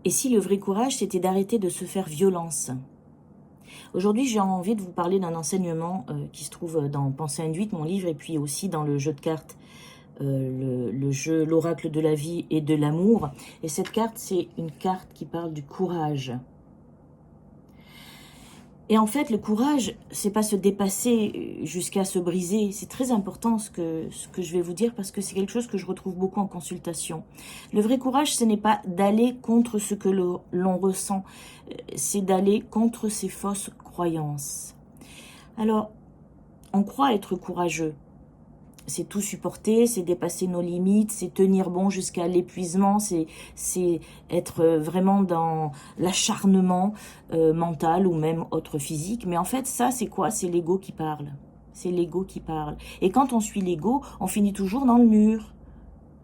Et si le vrai courage, c'était d'arrêter de se faire violence? Aujourd'hui, j'ai envie de vous parler d'un enseignement qui se trouve dans Pensée induite, mon livre, et puis aussi dans le jeu de cartes, le jeu L'Oracle de la vie et de l'amour. Et cette carte, c'est une carte qui parle du courage. Et en fait, le courage, c'est pas se dépasser jusqu'à se briser. C'est très important ce que je vais vous dire parce que c'est quelque chose que je retrouve beaucoup en consultation. Le vrai courage, ce n'est pas d'aller contre ce que l'on ressent, c'est d'aller contre ses fausses croyances. Alors, on croit être courageux. C'est tout supporter, c'est dépasser nos limites, c'est tenir bon jusqu'à l'épuisement, c'est être vraiment dans l'acharnement mental ou même autre physique. Mais en fait, ça, c'est quoi? C'est l'ego qui parle. C'est l'ego qui parle. Et quand on suit l'ego, on finit toujours dans le mur.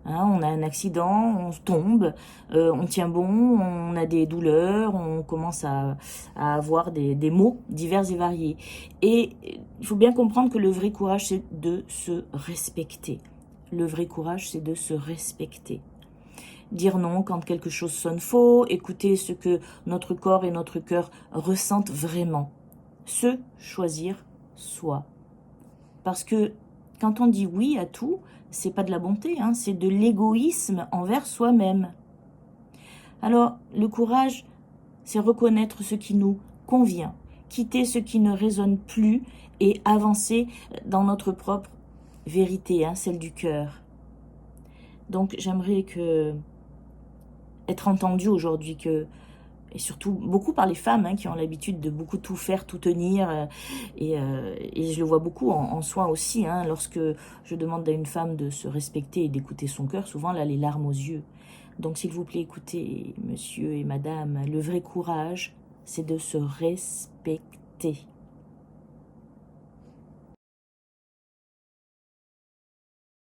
Hein, on a un accident, on tombe, on tient bon, on a des douleurs, on commence à avoir des maux divers et variés. Et il faut bien comprendre que le vrai courage, c'est de se respecter. Le vrai courage, c'est de se respecter. Dire non quand quelque chose sonne faux, écouter ce que notre corps et notre cœur ressentent vraiment. Se choisir soi. Parce que quand on dit oui à tout, c'est pas de la bonté, hein, c'est de l'égoïsme envers soi-même. Alors, le courage, c'est reconnaître ce qui nous convient, quitter ce qui ne résonne plus et avancer dans notre propre vérité, hein, celle du cœur. Donc, j'aimerais être entendu aujourd'hui, et surtout beaucoup par les femmes hein, qui ont l'habitude de beaucoup tout faire, tout tenir, et je le vois beaucoup en soi aussi, hein, lorsque je demande à une femme de se respecter et d'écouter son cœur, souvent elle a les larmes aux yeux. Donc s'il vous plaît, écoutez, monsieur et madame, le vrai courage, c'est de se respecter.